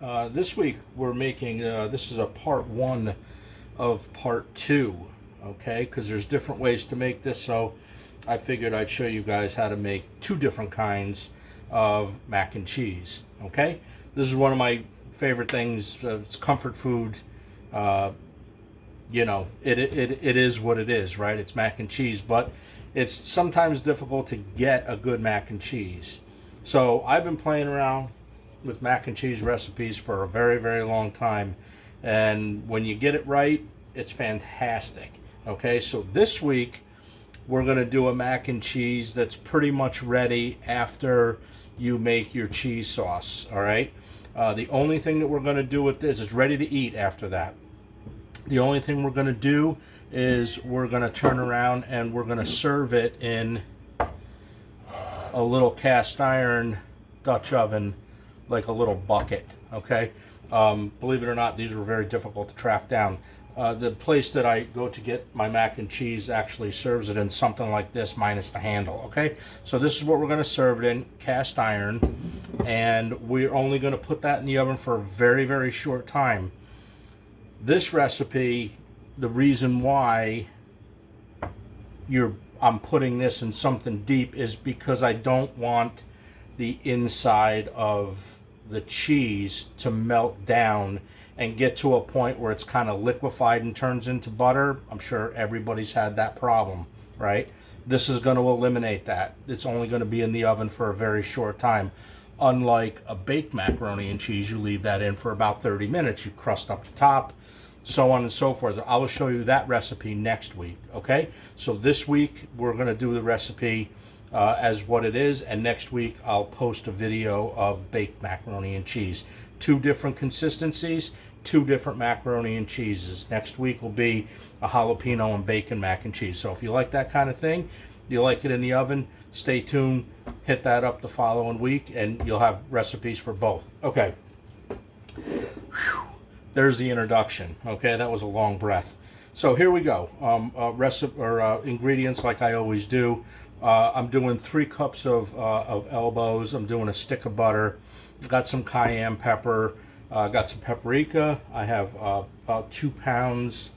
This week we're making, this is a part one of part two, okay? Because there's different ways to make this, so I figured I'd show you guys how to make two different kinds of mac and cheese, okay? This is one of my favorite things. It's comfort food. You know, it is what it is, right? It's mac and cheese, but it's sometimes difficult to get a good mac and cheese. So I've been playing around with mac and cheese recipes for a very, very long time, and when you get it right, it's fantastic. Okay, so this week we're going to do a mac and cheese that's pretty much ready after you make your cheese sauce. All right, the only thing that we're going to do with this is ready to eat after that. The only thing we're going to do is we're going to turn around and we're going to serve it in a little cast iron Dutch oven, like a little bucket. Okay, believe it or not, these were very difficult to track down. The place that I go to get my mac and cheese actually serves it in something like this, minus the handle. Okay, so this is what we're going to serve it in, cast iron, and we're only going to put that in the oven for a very, very short time. This recipe, the reason why I'm putting this in something deep is because I don't want the inside of the cheese to melt down and get to a point where it's kind of liquefied and turns into butter. I'm sure everybody's had that problem, right? This is going to eliminate that. It's only going to be in the oven for a very short time. Unlike a baked macaroni and cheese, you leave that in for about 30 minutes. You crust up the top, so on and so forth. I will show you that recipe next week, okay? So this week we're going to do the recipe as what it is, and next week I'll post a video of baked macaroni and cheese. Two different consistencies, two different macaroni and cheeses. Next week will be a jalapeno and bacon mac and cheese. So if you like that kind of thing, you like it in the oven, stay tuned, hit that up the following week, and you'll have recipes for both. Okay. Whew. There's the introduction. Okay, that was a long breath. So here we go. Ingredients like I always do. I'm doing 3 cups of elbows. I'm doing a stick of butter. Got some cayenne pepper. Got some paprika. I have about 2 pounds.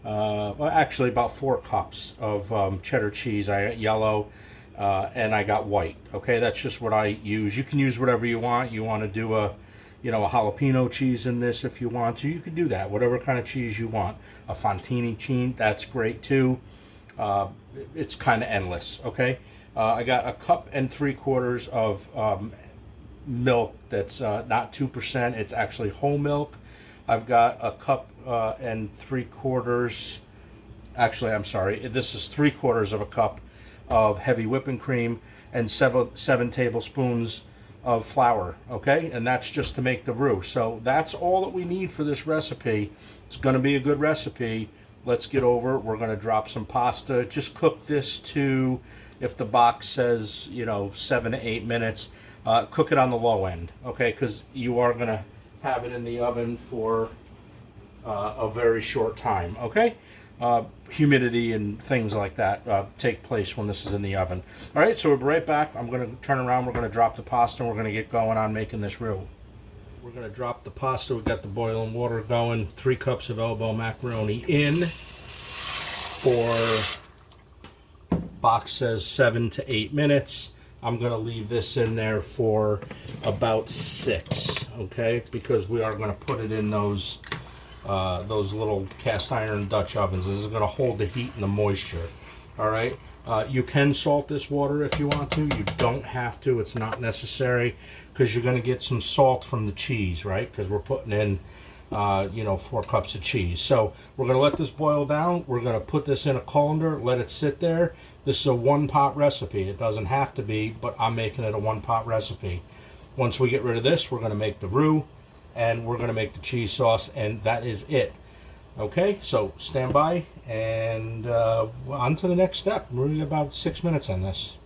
Well, actually about 4 cups of cheddar cheese. I got yellow and I got white. Okay, that's just what I use. You can use whatever you want. You want to do a jalapeno cheese in this if you want to. You can do that, whatever kind of cheese you want. A Fontini cheese, that's great too. It's kind of endless, okay? I got a cup and 3/4 of milk that's not 2%. It's actually whole milk. I've got a cup and 3/4. Actually, I'm sorry. This is 3/4 of a cup of heavy whipping cream and 7 tablespoons of flour, okay? And that's just to make the roux. So that's all that we need for this recipe. It's going to be a good recipe. Let's get over it. We're going to drop some pasta. Just cook this to, if the box says, 7 to 8 minutes, cook it on the low end, okay? Because you are going to have it in the oven for a very short time, okay? Humidity and things like that take place when this is in the oven. All right, so we'll be right back. I'm going to turn around. We're going to drop the pasta, and we're going to get going on making this roux. We're going to drop the pasta. We've got the boiling water going. 3 cups of elbow macaroni in. For box says 7 to 8 minutes. I'm going to leave this in there for about 6, okay? Because we are going to put it in those little cast iron Dutch ovens. This is going to hold the heat and the moisture. All right. You can salt this water if you want to. You don't have to. It's not necessary, because you're going to get some salt from the cheese, right? Because we're putting in, 4 cups of cheese. So we're going to let this boil down. We're going to put this in a colander, let it sit there. This is a 1-pot recipe. It doesn't have to be, but I'm making it a 1-pot recipe. Once we get rid of this, we're going to make the roux, and we're going to make the cheese sauce, and that is it. Okay, so stand by, and on to the next step. We're going to about 6 minutes on this.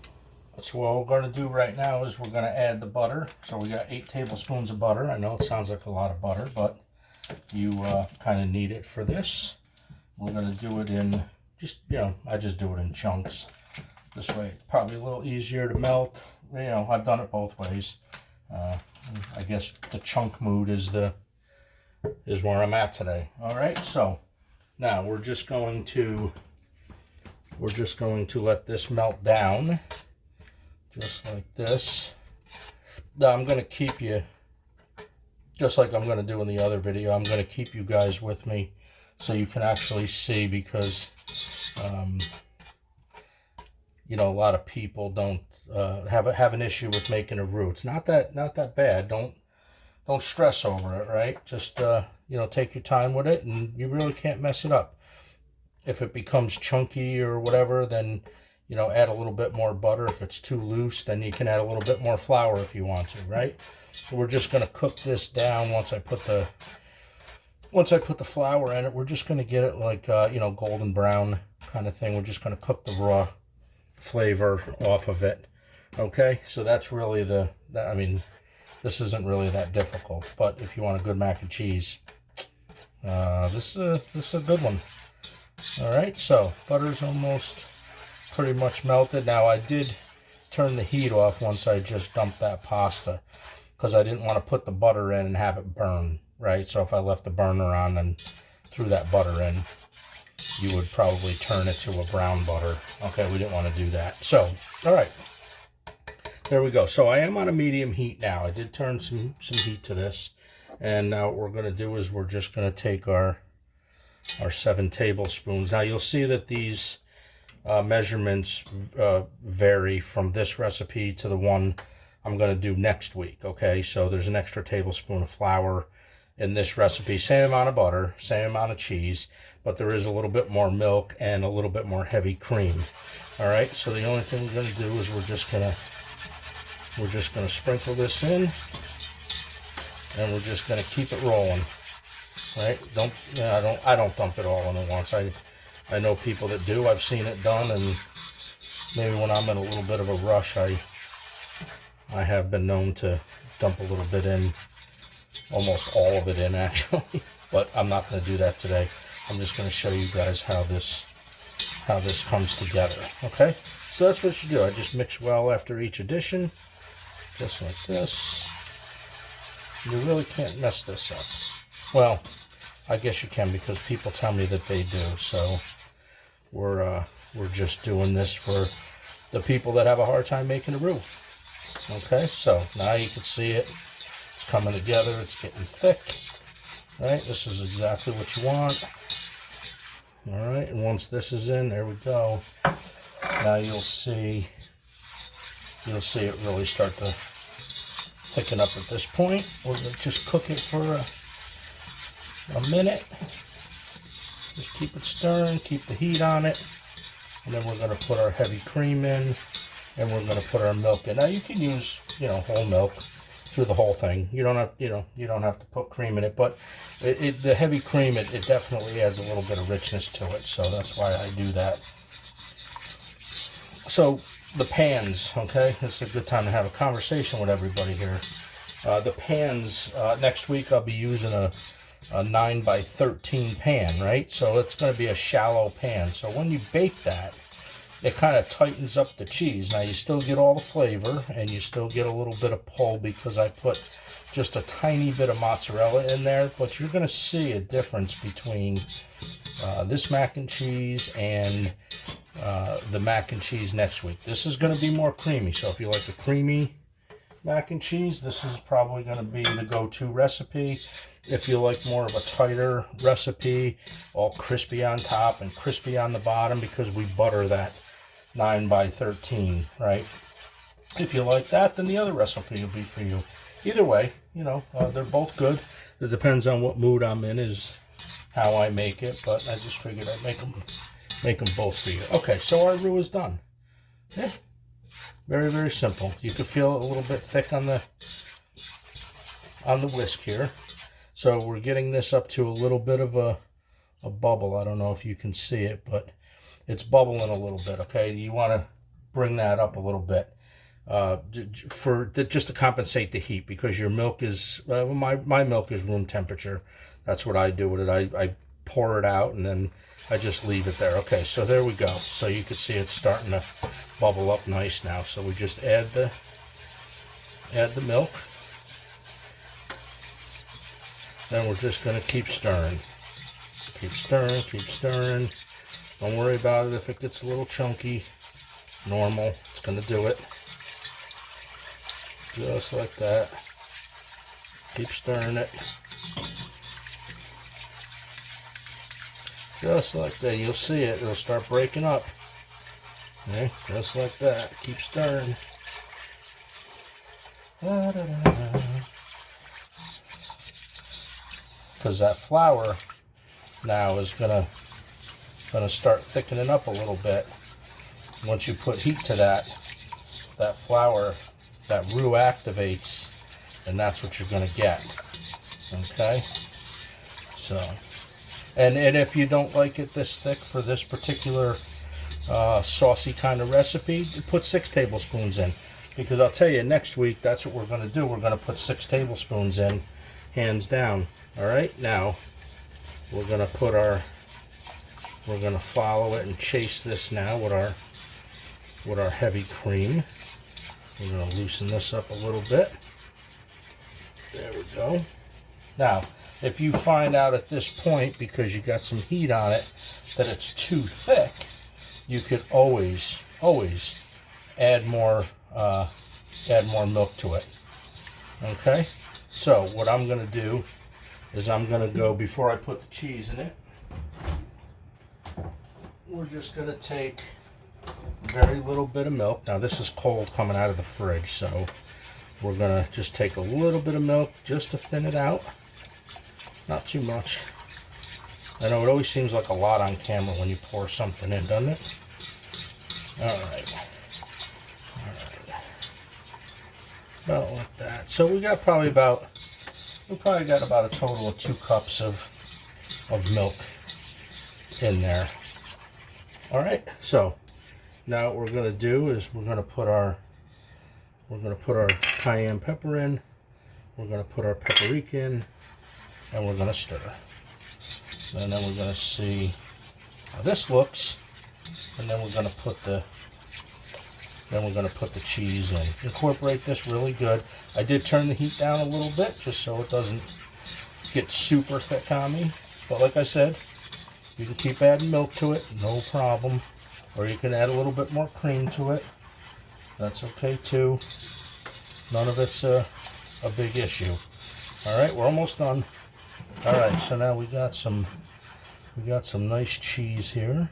So what we're going to do right now is we're going to add the butter. So we got 8 tablespoons of butter. I know it sounds like a lot of butter, but you kind of need it for this. We're going to do it in I just do it in chunks. This way, probably a little easier to melt. I've done it both ways. I guess the chunk mood is where I'm at today. All right, so now we're just going to let this melt down, just like this. Now I'm going to keep you, just like I'm going to do in the other video, I'm going to keep you guys with me so you can actually see, because you know, a lot of people don't have an issue with making a roux. It's not that bad. Don't stress over it, right? Just you know, take your time with it, and you really can't mess it up. If it becomes chunky or whatever, then, you know, add a little bit more butter. If it's too loose, then you can add a little bit more flour if you want to, right? So we're just going to cook this down. Once I put the flour in it, we're just going to get it like you know, golden brown kind of thing. We're just going to cook the raw flavor off of it. Okay, so that's really I mean, this isn't really that difficult, but if you want a good mac and cheese, this is a good one. All right, so butter's almost pretty much melted. Now I did turn the heat off once I just dumped that pasta, because I didn't want to put the butter in and have it burn, right? So if I left the burner on and threw that butter in, you would probably turn it to a brown butter. Okay, we didn't want to do that. So, all right, there we go. So I am on a medium heat now. I did turn some heat to this, and now what we're going to do is we're just going to take our 7 tablespoons. Now you'll see that these measurements vary from this recipe to the one I'm going to do next week. Okay, so there's an extra tablespoon of flour in this recipe, same amount of butter, same amount of cheese, but there is a little bit more milk and a little bit more heavy cream. All right, so the only thing we're going to do is we're just going to sprinkle this in, and we're just going to keep it rolling. Right? I don't dump it all in at once. I know people that do. I've seen it done, and maybe when I'm in a little bit of a rush, I have been known to dump a little bit in, almost all of it in actually. But I'm not going to do that today. I'm just going to show you guys how this comes together. Okay? So that's what you do. I just mix well after each addition, just like this. You really can't mess this up. Well, I guess you can, because people tell me that they do. So we're just doing this for the people that have a hard time making a roux. Okay, so now you can see it. It's coming together. It's getting thick. All right, this is exactly what you want. All right, and once this is in, there we go. Now you'll see it really start to thicken up at this point. We're going to just cook it for a minute. Just keep it stirring, keep the heat on it, and then we're going to put our heavy cream in, and we're going to put our milk in. Now you can use, you know, whole milk through the whole thing. You don't have, you don't have to put cream in it, but the heavy cream, it definitely adds a little bit of richness to it, so that's why I do that. So the pans, okay, it's a good time to have a conversation with everybody here. The pans, next week I'll be using a 9 by 13 pan, right? So it's going to be a shallow pan. So when you bake that, it kind of tightens up the cheese. Now you still get all the flavor, and you still get a little bit of pull, because I put just a tiny bit of mozzarella in there. But you're going to see a difference between this mac and cheese and the mac and cheese next week. This is going to be more creamy. So if you like the creamy mac and cheese, this is probably going to be the go-to recipe. If you like more of a tighter recipe, all crispy on top and crispy on the bottom, because we butter that 9 by 13, right? If you like that, then the other recipe will be for you. Either way, you know, they're both good. It depends on what mood I'm in is how I make it, but I just figured I'd make them both for you. Okay, so our roux is done. Yeah, very, very simple. You can feel it a little bit thick on the whisk here. So we're getting this up to a little bit of a bubble. I don't know if you can see it, but it's bubbling a little bit, okay? You want to bring that up a little bit just to compensate the heat, because your milk is, my milk is room temperature. That's what I do with it. I pour it out, and then I just leave it there. Okay, so there we go. So you can see it's starting to bubble up nice now. So we just add the milk. Then we're just going to keep stirring. Keep stirring, keep stirring. Don't worry about it if it gets a little chunky. Normal, it's going to do it. Just like that. Keep stirring it. Just like that. You'll see it. It'll start breaking up. Okay, just like that. Keep stirring. Because that flour now is gonna start thickening up a little bit. Once you put heat to that flour, that roux activates, and that's what you're gonna get. Okay, so and if you don't like it this thick for this particular saucy kind of recipe, put 6 tablespoons in, because I'll tell you, next week that's what we're going to do. We're going to put 6 tablespoons in, hands down. All right, now we're going to put we're going to follow it and chase this now with our heavy cream. We're going to loosen this up a little bit. There we go. Now, if you find out at this point, because you got some heat on it, that it's too thick, you could always add more milk to it. Okay, so what I'm going to do is I'm going to go, before I put the cheese in it, we're just going to take a very little bit of milk. Now this is cold coming out of the fridge, so we're going to just take a little bit of milk just to thin it out. Not too much. I know it always seems like a lot on camera when you pour something in, doesn't it? Alright. About like that. So we probably got about a total of 2 cups of milk in there. Alright, so now what we're gonna do is we're gonna put our cayenne pepper in, we're gonna put our paprika in, and we're going to stir. And then we're going to see how this looks, and then we're going to put the cheese in. Incorporate this really good. I did turn the heat down a little bit just so it doesn't get super thick on me. But like I said, you can keep adding milk to it, no problem. Or you can add a little bit more cream to it. That's okay too. None of it's a big issue. All right, we're almost done. All right, so now we got some nice cheese here.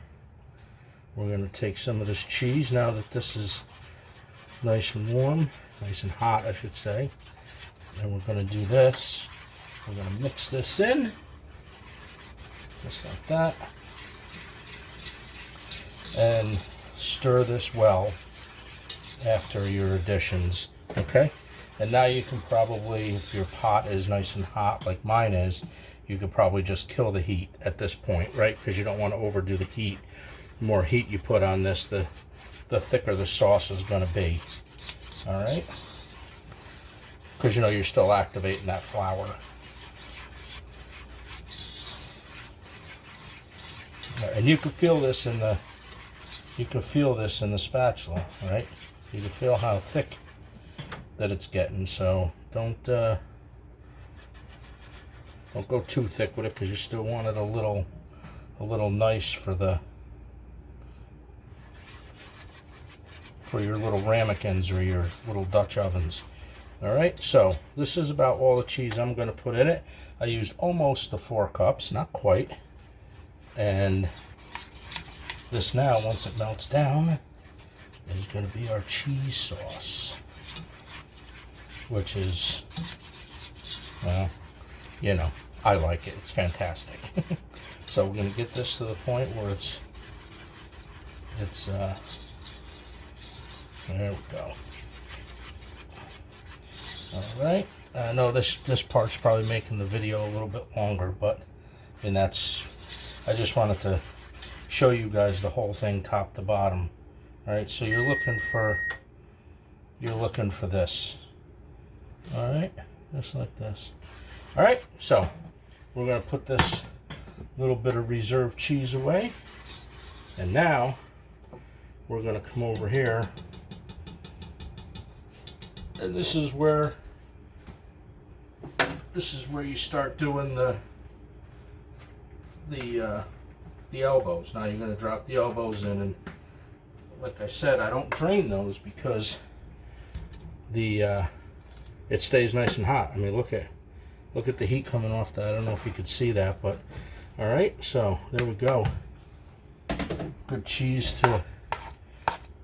We're going to take some of this cheese now that this is nice and warm, nice and hot, I should say. And we're going to do this. We're going to mix this in, just like that, and stir this well after your additions. Okay. And now you can probably, if your pot is nice and hot like mine is, you could probably just kill the heat at this point, right? Because you don't want to overdo the heat. The more heat you put on this, the thicker the sauce is going to be. All right? Because you know you're still activating that flour. And you can feel this in the spatula, right? You can feel how thick that it's getting, so don't go too thick with it, because you still want it a little nice for your little ramekins or your little Dutch ovens. All right, so this is about all the cheese I'm going to put in it. I used almost the 4 cups, not quite. And this now, once it melts down, is going to be our cheese sauce, which is, well, you know, I like it. It's fantastic. So we're going to get this to the point where it's there we go. All right. I know this part's probably making the video a little bit longer, but I mean, I just wanted to show you guys the whole thing top to bottom. All right. So you're looking for this. All right, just like this. All right, so we're going to put this little bit of reserved cheese away, and now we're going to come over here, and this is where this is where you start doing the elbows. Now you're going to drop the elbows in, and like I said, I don't drain those because it stays nice and hot. I mean, look at the heat coming off that. I don't know if you could see that, but all right. So there we go. Good cheese to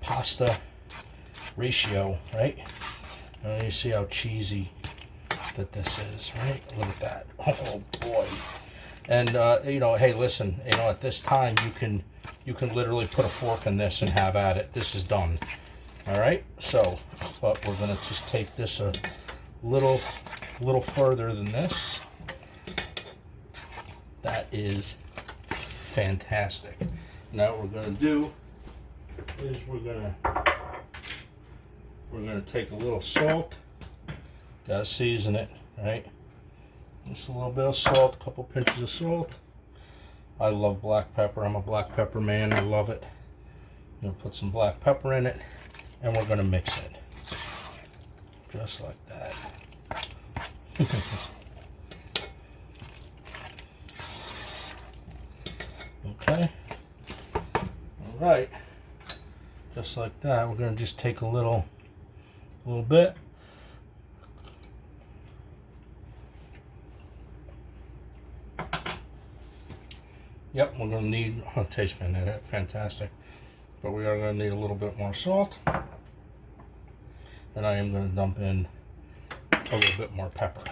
pasta ratio, right? You see how cheesy that this is, right? Look at that. Oh boy. And you know, hey, listen, you know, at this time you can literally put a fork in this and have at it. This is done. All right. So, but we're gonna just take this a little further than this. That is fantastic. Now what we're gonna do is we're gonna take a little salt. Gotta season it, right? Just a little bit of salt, a couple pinches of salt. I love black pepper. I'm a black pepper man. I love it. I'm gonna put some black pepper in it, and we're gonna mix it just like that. Okay. All right. Just like that. We're gonna just take a little bit. Yep, we're going to need, oh, it tastes fantastic, but we are going to need a little bit more salt, and I am going to dump in a little bit more pepper.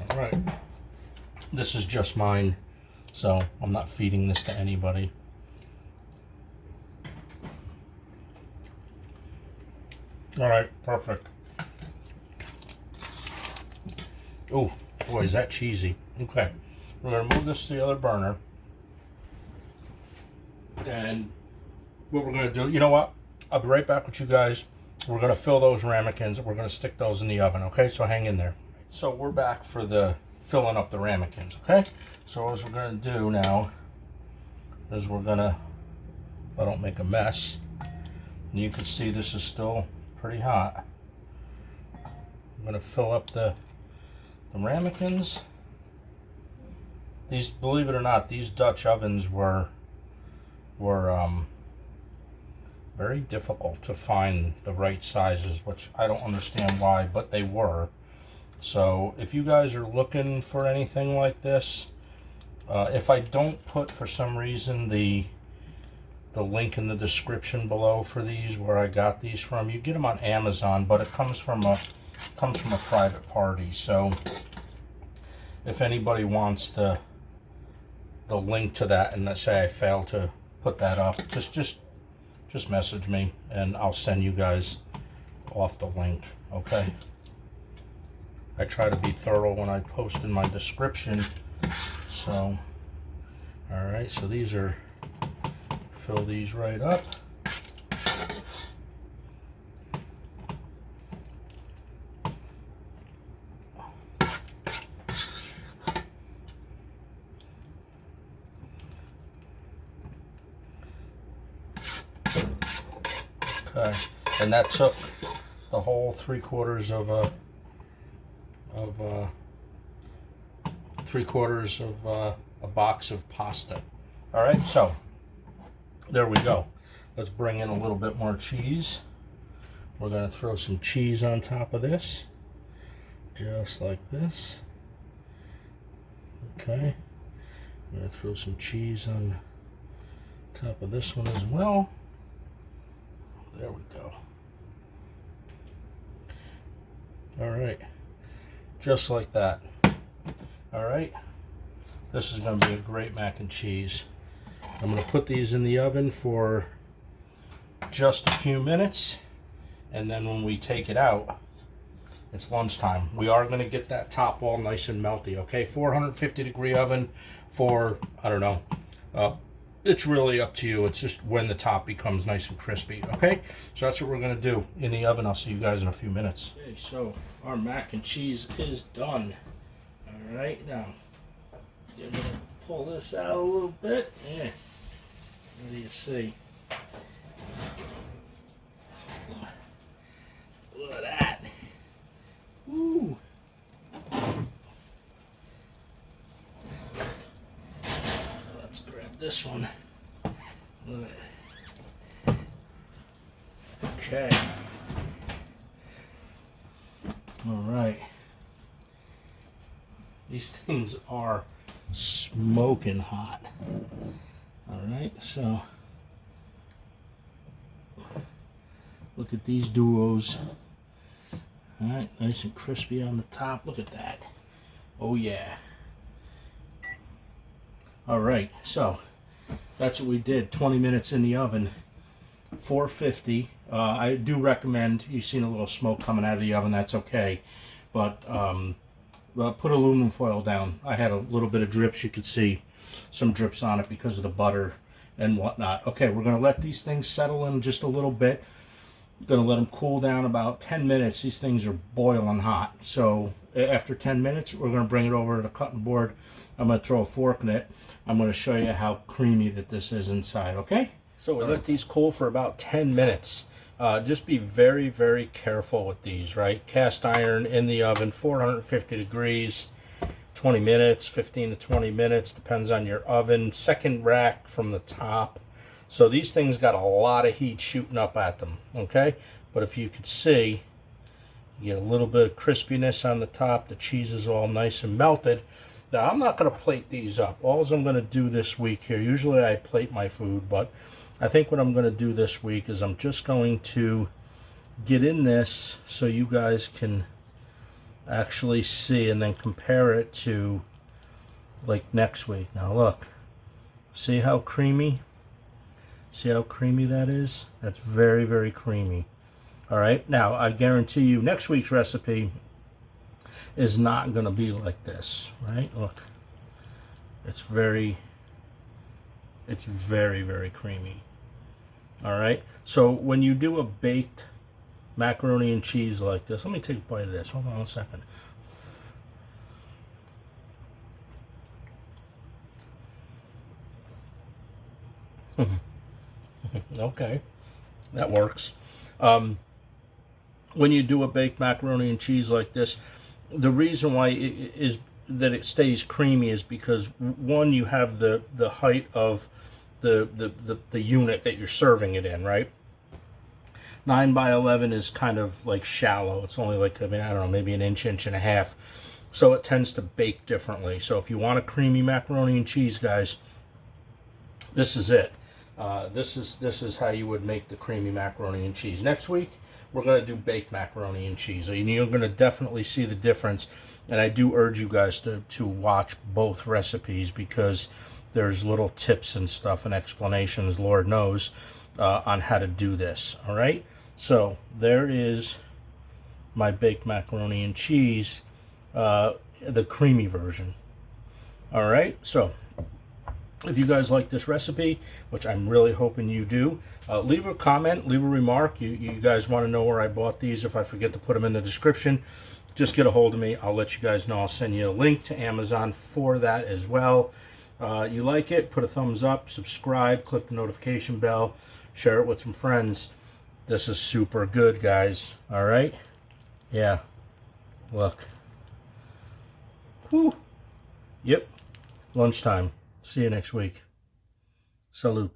All right, this is just mine, so I'm not feeding this to anybody. All right, perfect. Oh, boy, is that cheesy. Okay, we're gonna move this to the other burner. And what we're gonna do, you know what? I'll be right back with you guys. We're gonna fill those ramekins. We're gonna stick those in the oven, okay? So hang in there. So we're back for the filling up the ramekins, okay? So what we're gonna do now is we're gonna, if I don't make a mess, and you can see this is still pretty hot. I'm going to fill up the ramekins. These, believe it or not, these Dutch ovens were very difficult to find the right sizes, which I don't understand why, but they were. So if you guys are looking for anything like this, if I don't put, for some reason, the link in the description below for these, where I got these from, you get them on Amazon, but it comes from a private party. So if anybody wants the link to that, and let's say I fail to put that up, just message me and I'll send you guys off the link, okay? I try to be thorough when I post in my description. So all right, so these are, fill these right up. Okay, and that took the whole 3/4 of a box of pasta. All right, so there we go. Let's bring in a little bit more cheese. We're going to throw some cheese on top of this, just like this. Okay, I'm going to throw some cheese on top of this one as well. There we go. All right, just like that. All right, this is going to be a great mac and cheese. I'm going to put these in the oven for just a few minutes, and then when we take it out, it's lunchtime. We are going to get that top all nice and melty, okay? 450-degree oven for, I don't know, it's really up to you. It's just when the top becomes nice and crispy, okay? So that's what we're going to do in the oven. I'll see you guys in a few minutes. Okay, so our mac and cheese is done. All right, now you're going to pull this out a little bit. Yeah. What do you see? Look at that. Woo. Let's grab this one. Look at it. Okay. All right. These things are smoking hot. All right, so look at these duos. All right, nice and crispy on the top. Look at that. Oh yeah. All right, so that's what we did. 20 minutes in the oven, 450. I do recommend, you've seen a little smoke coming out of the oven, that's okay. But put aluminum foil down. I had a little bit of drips, you could see some drips on it because of the butter and whatnot. Okay, we're gonna let these things settle in just a little bit. Gonna let them cool down about 10 minutes. These things are boiling hot. So after 10 minutes, we're gonna bring it over to the cutting board. I'm gonna throw a fork in it. I'm gonna show you how creamy that this is inside, okay? So we let these cool for about 10 minutes. Just be very, very careful with these, right? Cast iron in the oven, 450 degrees, 20 minutes, 15 to 20 minutes, depends on your oven. Second rack from the top. So these things got a lot of heat shooting up at them, okay? But if you could see, you get a little bit of crispiness on the top. The cheese is all nice and melted. Now, I'm not going to plate these up. All I'm going to do this week here, usually I plate my food, but I think what I'm going to do this week is I'm just going to get in this so you guys can actually see and then compare it to like next week. Now look, see how creamy? See how creamy that is? That's very, very creamy. All right, now I guarantee you next week's recipe is not going to be like this, right? Look, it's very, very creamy. All right, so when you do a baked macaroni and cheese like this, let me take a bite of this. Hold on a second. Okay, that works. When you do a baked macaroni and cheese like this, the reason why that it stays creamy is because one, you have the height of the unit that you're serving it in, right? 9 by 11 is kind of like shallow. It's only like, I mean, I don't know, maybe an inch, inch and a half. So it tends to bake differently. So if you want a creamy macaroni and cheese, guys, this is it. This is how you would make the creamy macaroni and cheese. Next week, we're going to do baked macaroni and cheese. So you're going to definitely see the difference. And I do urge you guys to watch both recipes because there's little tips and stuff and explanations, Lord knows, on how to do this. All right, so there is my baked macaroni and cheese, the creamy version. All right, so if you guys like this recipe, which I'm really hoping you do, leave a comment, leave a remark. You guys want to know where I bought these. If I forget to put them in the description, just get a hold of me. I'll let you guys know. I'll send you a link to Amazon for that as well. You like it, put a thumbs up, subscribe, click the notification bell, share it with some friends. This is super good, guys. All right? Yeah. Look. Whew. Yep. Lunchtime. See you next week. Salute.